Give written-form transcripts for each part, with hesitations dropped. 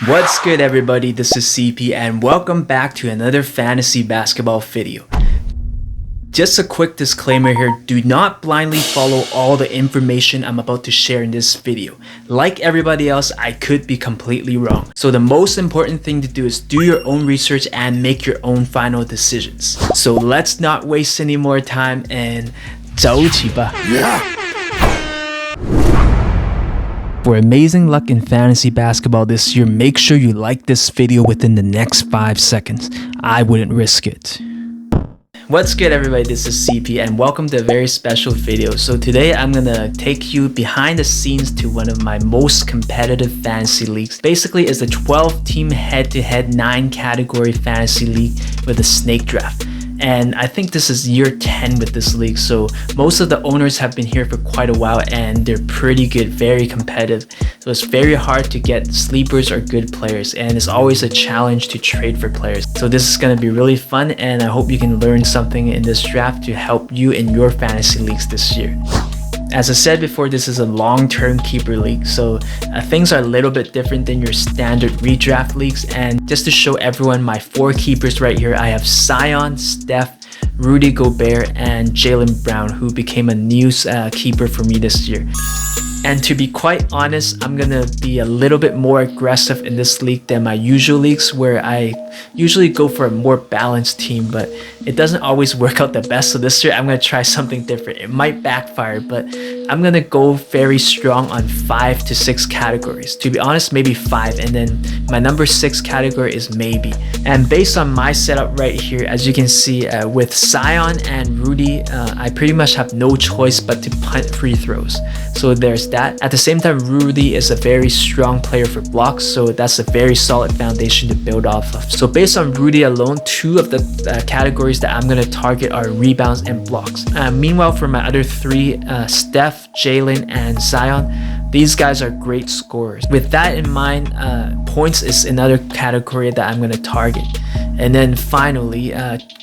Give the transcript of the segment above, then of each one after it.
What's good everybody, this is CP and welcome back to another fantasy basketball video. Just a quick disclaimer here, do not blindly follow all the information I'm about to share in this video. Like everybody else, I could be completely wrong. So the most important thing to do is do your own research and make your own final decisions. So let's not waste any more time and 走起吧. For amazing luck in fantasy basketball this year, make sure you like this video within the next 5 seconds. I wouldn't risk it. What's good everybody, this is CP and welcome to a very special video. So today I'm gonna take you behind the scenes to one of my most competitive fantasy leagues. Basically it's a 12 team head-to-head 9 category fantasy league with a snake draft. And I think this is year 10 with this league, so most of the owners have been here for quite a while and they're pretty good, very competitive. So it's very hard to get sleepers or good players, and it's always a challenge to trade for players. So this is going to be really fun and I hope you can learn something in this draft to help you in your fantasy leagues this year. As I said before, this is a long-term keeper league, so things are a little bit different than your standard redraft leagues. And just to show everyone my 4 keepers right here, I have Zion, Steph, Rudy Gobert, and Jaylen Brown, who became a new keeper for me this year. And to be quite honest, I'm gonna be a little bit more aggressive in this league than my usual leagues, where I usually go for a more balanced team, but it doesn't always work out the best. So this year I'm gonna try something different. It might backfire, but I'm gonna go very strong on 5 to 6 categories. To be honest, maybe 5, and then my number 6 category is maybe. And based on my setup right here, as you can see, with Zion and Rudy, I pretty much have no choice but to punt free throws. So there's that. At the same time, Rudy is a very strong player for blocks, so that's a very solid foundation to build off of. So based on Rudy alone, 2 of the categories that I'm going to target are rebounds and blocks. Meanwhile, for my other 3, Steph, Jaylen, and Zion, these guys are great scorers. With that in mind, points is another category that I'm going to target. And then finally,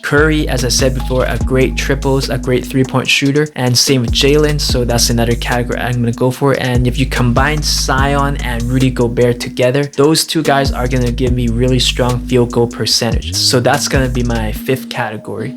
Curry, as I said before, a great triples, a great 3-point shooter, and same with Jaylen, so that's another category I'm going to go for. And if you combine Zion and Rudy Gobert together, those 2 guys are going to give me really strong field goal percentage. So that's going to be my 5th category.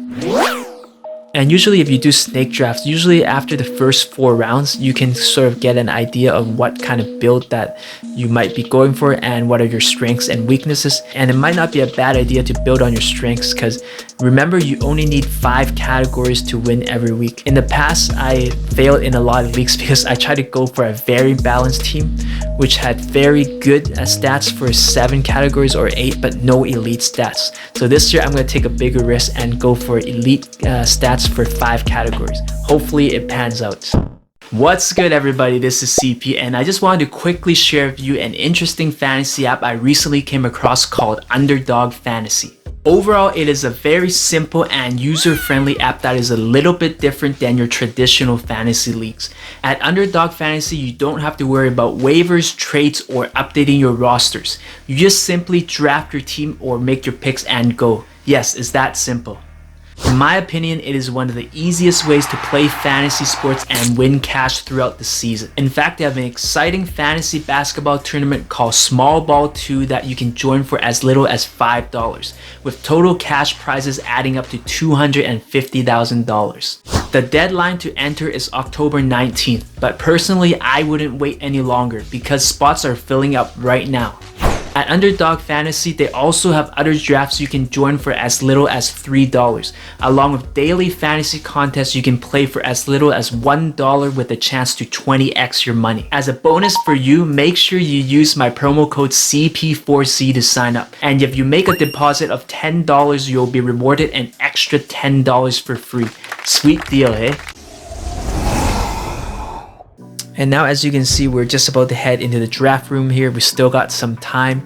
And usually if you do snake drafts, usually after the first 4 rounds, you can sort of get an idea of what kind of build that you might be going for and what are your strengths and weaknesses. And it might not be a bad idea to build on your strengths, because remember, you only need 5 categories to win every week. In the past, I failed in a lot of leagues because I tried to go for a very balanced team, which had very good stats for 7 categories or 8, but no elite stats. So this year I'm going to take a bigger risk and go for elite stats for 5 categories. Hopefully it pans out. What's good everybody, this is CP and I just wanted to quickly share with you an interesting fantasy app I recently came across called Underdog Fantasy. Overall, it is a very simple and user-friendly app that is a little bit different than your traditional fantasy leagues. At Underdog Fantasy, you don't have to worry about waivers, trades, or updating your rosters. You just simply draft your team or make your picks and go. Yes, it's that simple. In my opinion, it is one of the easiest ways to play fantasy sports and win cash throughout the season. In fact, they have an exciting fantasy basketball tournament called Small Ball 2 that you can join for as little as $5, with total cash prizes adding up to $250,000. The deadline to enter is October 19th, but personally, I wouldn't wait any longer because spots are filling up right now. At Underdog Fantasy, they also have other drafts you can join for as little as $3, along with daily fantasy contests you can play for as little as $1 with a chance to 20x your money. As a bonus for you, make sure you use my promo code CP4C to sign up. And if you make a deposit of $10, you'll be rewarded an extra $10 for free. Sweet deal, eh? And now, as you can see, we're just about to head into the draft room here. We still got some time.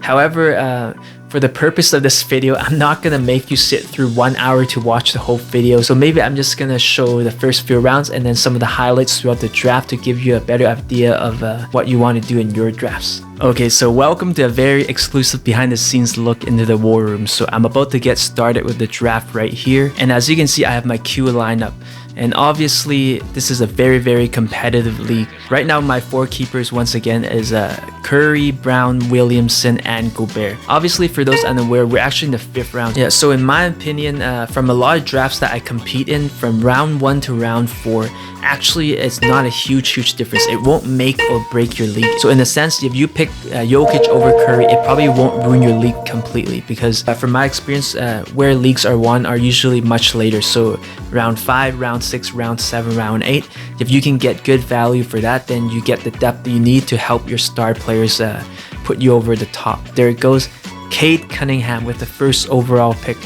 However, for the purpose of this video, I'm not gonna make you sit through 1 hour to watch the whole video. So maybe I'm just gonna show the first few rounds and then some of the highlights throughout the draft to give you a better idea of what you want to do in your drafts. Okay, so welcome to a very exclusive behind the scenes look into the war room. So I'm about to get started with the draft right here. And as you can see, I have my queue lineup. And obviously, this is a very, very competitive league. Right now, my 4 keepers, once again, is Curry, Brown, Williamson, and Gobert. Obviously, for those unaware, we're actually in the 5th round. Yeah, so in my opinion, from a lot of drafts that I compete in, from round 1 to round 4, actually it's not a huge difference. It won't make or break your league. So in a sense, if you pick Jokic over Curry, it probably won't ruin your league completely, because from my experience, where leagues are won are usually much later. So round 5, round 6, round 7, round 8. If you can get good value for that, then you get the depth that you need to help your star players put you over the top. There it goes, Cade Cunningham with the 1st overall pick.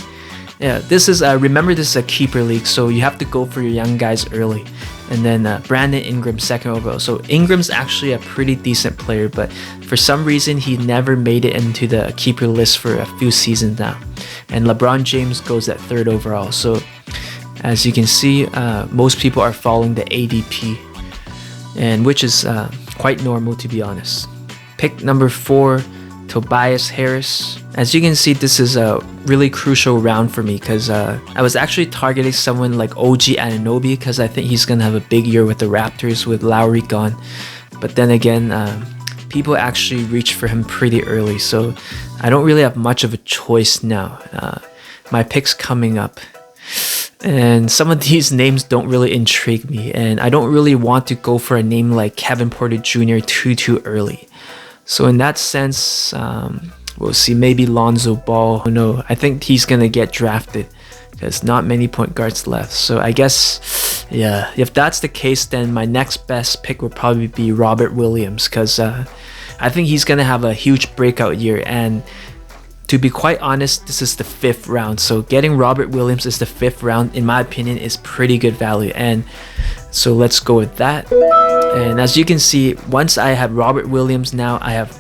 Yeah, this is remember, this is a keeper league, so you have to go for your young guys early. And then Brandon Ingram, 2nd overall. So Ingram's actually a pretty decent player, but for some reason he never made it into the keeper list for a few seasons now. And LeBron James goes at 3rd overall. So as you can see, most people are following the ADP, and which is quite normal, to be honest. Pick number 4, Tobias Harris. As you can see, this is a really crucial round for me, because I was actually targeting someone like OG Anunoby, because I think he's gonna have a big year with the Raptors with Lowry gone. But then again, people actually reached for him pretty early, so I don't really have much of a choice now. My pick's coming up, and some of these names don't really intrigue me, and I don't really want to go for a name like Kevin Porter Jr. too early. So in that sense, we'll see. Maybe Lonzo Ball. Oh no, I think he's gonna get drafted. There's not many point guards left. So I guess, yeah, if that's the case, then my next best pick would probably be Robert Williams, because I think he's gonna have a huge breakout year. And to be quite honest, this is the 5th round. So getting Robert Williams is the 5th round, in my opinion, is pretty good value. And so let's go with that. And as you can see, once I have Robert Williams, now I have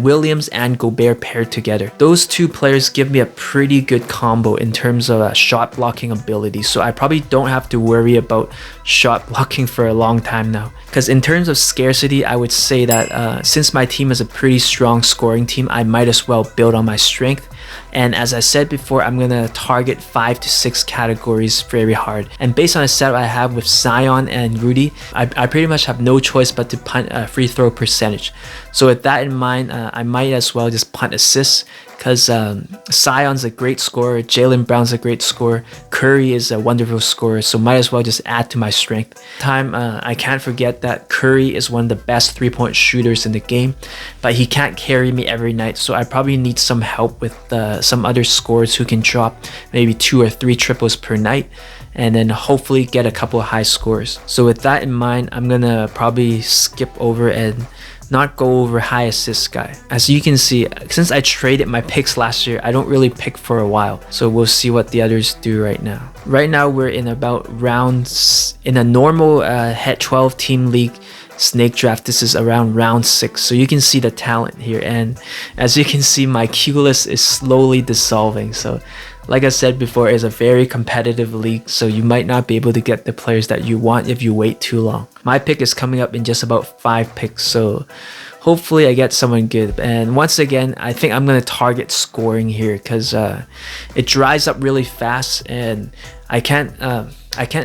Williams and Gobert paired together. Those 2 players give me a pretty good combo in terms of shot blocking ability, so I probably don't have to worry about shot blocking for a long time now. Because in terms of scarcity, I would say that since my team is a pretty strong scoring team, I might as well build on my strength. And as I said before, I'm gonna target 5 to 6 categories very hard. And based on the setup I have with Zion and Rudy, I pretty much have no choice but to punt free throw percentage. So with that in mind, I might as well just punt assists, because Zion's a great scorer, Jaylen Brown's a great scorer, Curry is a wonderful scorer, so might as well just add to my strength. I can't forget that Curry is one of the best 3-point shooters in the game, but he can't carry me every night, so I probably need some help with some other scorers who can drop maybe 2 or 3 triples per night, and then hopefully get a couple of high scores. So with that in mind, I'm gonna probably skip over and not go over high assist guy. As you can see, since I traded my picks last year, I don't really pick for a while, so we'll see what the others do right now. Right now we're in about rounds, in a normal head 12 team league snake draft, this is around round 6, so you can see the talent here. And as you can see, my Q list is slowly dissolving. So like I said before, it's a very competitive league, so you might not be able to get the players that you want if you wait too long. My pick is coming up in just about 5 picks, so hopefully I get someone good. And once again, I think I'm going to target scoring here, because it dries up really fast, and I can't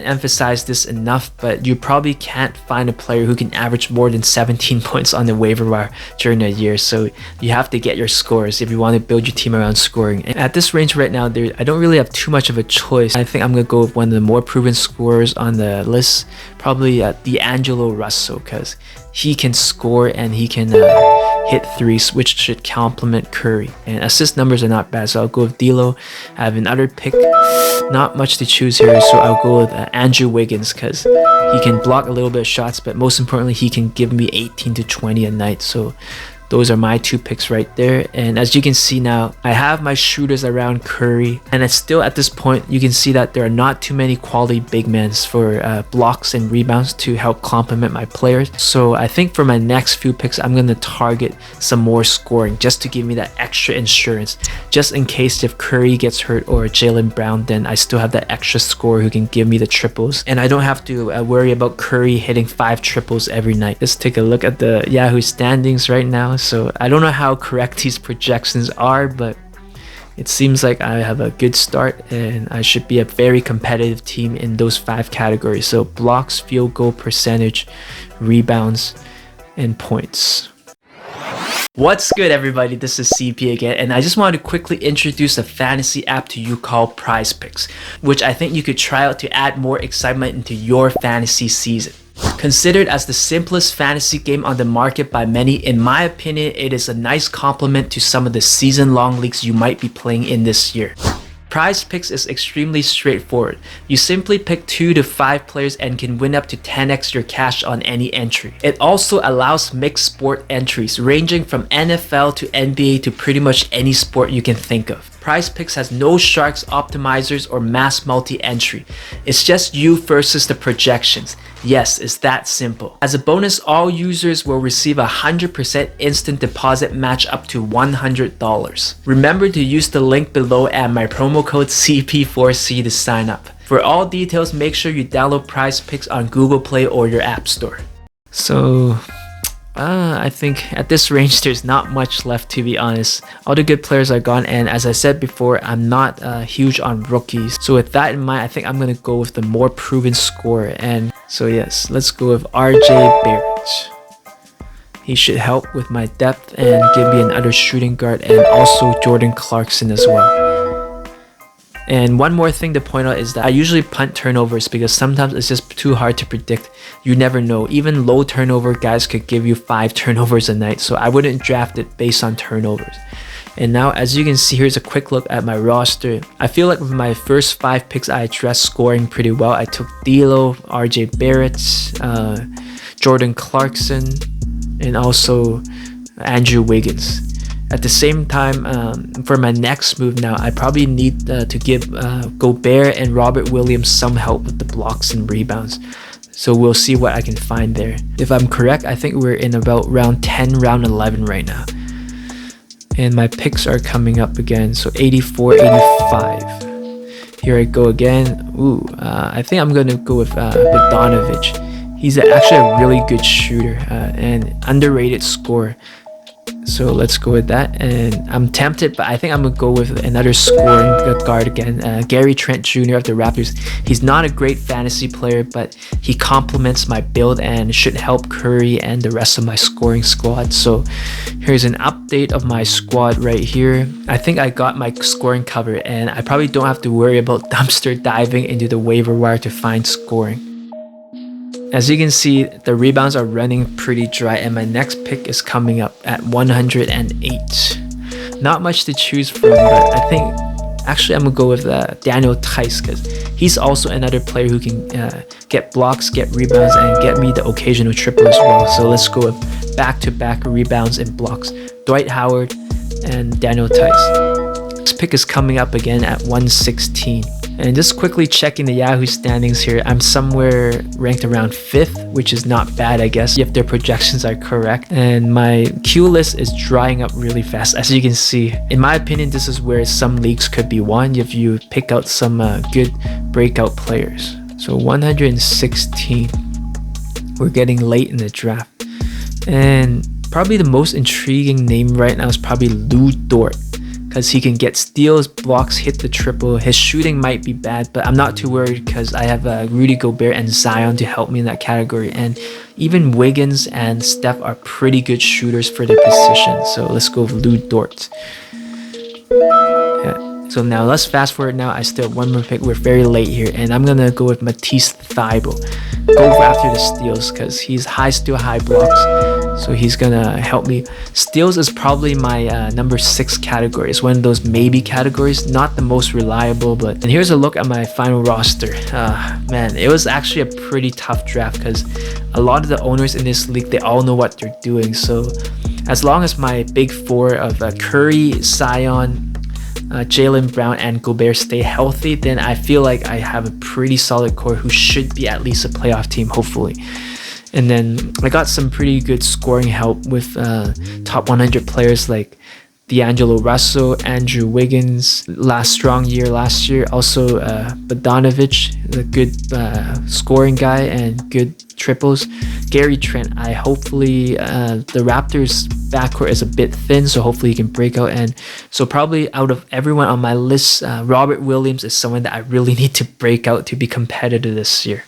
emphasize this enough, but you probably can't find a player who can average more than 17 points on the waiver wire during a year. So you have to get your scores if you want to build your team around scoring. And at this range right now, I don't really have too much of a choice. I think I'm going to go with one of the more proven scorers on the list, probably D'Angelo Russell, because he can score and he can hit threes, which should complement Curry. And assist numbers are not bad, so I'll go with D'Lo. I have another pick, not much to choose here, so I'll go with Andrew Wiggins, because he can block a little bit of shots, but most importantly, he can give me 18 to 20 a night. So those are my 2 picks right there. And as you can see now, I have my shooters around Curry, and it's still at this point, you can see that there are not too many quality big men for blocks and rebounds to help complement my players. So I think for my next few picks, I'm going to target some more scoring just to give me that extra insurance, just in case if Curry gets hurt or Jaylen Brown, then I still have that extra scorer who can give me the triples, and I don't have to worry about Curry hitting 5 triples every night. Let's take a look at the Yahoo standings right now. So I don't know how correct these projections are, but it seems like I have a good start, and I should be a very competitive team in those 5 categories. So blocks, field goal percentage, rebounds, and points. What's good, everybody? This is CP again, and I just wanted to quickly introduce a fantasy app to you called PrizePicks, which I think you could try out to add more excitement into your fantasy season. Considered as the simplest fantasy game on the market by many, in my opinion, it is a nice complement to some of the season-long leagues you might be playing in this year. PrizePicks is extremely straightforward. You simply pick 2 to 5 players and can win up to 10x your cash on any entry. It also allows mixed sport entries ranging from NFL to NBA to pretty much any sport you can think of. PrizePicks has no sharks, optimizers, or mass multi-entry. It's just you versus the projections. Yes, it's that simple. As a bonus, all users will receive a 100% instant deposit match up to $100. Remember to use the link below and my promo code CP4C to sign up. For all details, make sure you download PrizePicks on Google Play or your App Store. So, I think at this range there's not much left, to be honest. All the good players are gone, and as I said before, I'm not huge on rookies. So with that in mind, I think I'm gonna go with the more proven scorer. And so yes, let's go with RJ Barrett. He should help with my depth and give me another shooting guard, and also Jordan Clarkson as well. And one more thing to point out is that I usually punt turnovers because sometimes it's just too hard to predict. You never know. Even low turnover guys could give you 5 turnovers a night, so I wouldn't draft it based on turnovers. And now, as you can see, here's a quick look at my roster. I feel like with my first 5 picks, I addressed scoring pretty well. I took D'Lo, RJ Barrett, Jordan Clarkson, and also Andrew Wiggins. At the same time, for my next move now, I probably need to give Gobert and Robert Williams some help with the blocks and rebounds. So we'll see what I can find there. If I'm correct, I think we're in about round 10, round 11 right now. And my picks are coming up again. So 84, 85. Here I go again. Ooh, I think I'm going to go with Bogdanovic. He's actually a really good shooter and underrated scorer. So let's go with that, and I'm tempted, but I think I'm gonna go with another scoring guard again, Gary Trent Jr. of the Raptors. He's not a great fantasy player, but he complements my build and should help Curry and the rest of my scoring squad. So here's an update of my squad right here. I think I got my scoring covered, and I probably don't have to worry about dumpster diving into the waiver wire to find scoring. As you can see, the rebounds are running pretty dry, and my next pick is coming up at 108. Not much to choose from, but I think actually I'm gonna go with Daniel Theis, because he's also another player who can get blocks, get rebounds, and get me the occasional triple as well. So let's go with back-to-back rebounds and blocks. Dwight Howard and Daniel Theis. This pick is coming up again at 116. And just quickly checking the Yahoo standings here, I'm somewhere ranked around 5th, which is not bad, I guess, if their projections are correct. And my queue list is drying up really fast, as you can see. In my opinion, this is where some leagues could be won if you pick out some good breakout players. So 116. We're getting late in the draft. And probably the most intriguing name right now is probably Lou Dort, because he can get steals, blocks, hit the triple. His shooting might be bad, but I'm not too worried because I have Rudy Gobert and Zion to help me in that category. And even Wiggins and Steph are pretty good shooters for their position. So let's go with Lou Dort. Yeah. So now let's fast forward now. I still have one more pick. We're very late here, and I'm gonna go with Matisse Thybulle. Go after the steals because he's high steal, high blocks. So he's gonna help me. Steals is probably my number 6 category. It's one of those maybe categories, not the most reliable. But and here's a look at my final roster. Man, it was actually a pretty tough draft because a lot of the owners in this league, they all know what they're doing. So as long as my big 4 of Curry, Zion, Jaylen Brown, and Gobert stay healthy, then I feel like I have a pretty solid core who should be at least a playoff team, hopefully. And then I got some pretty good scoring help with top 100 players like D'Angelo Russell, Andrew Wiggins, strong year last year. Also Bogdanovic, the good scoring guy and good triples. Gary Trent, hopefully the Raptors backcourt is a bit thin, so hopefully he can break out. And so probably out of everyone on my list, Robert Williams is someone that I really need to break out to be competitive this year.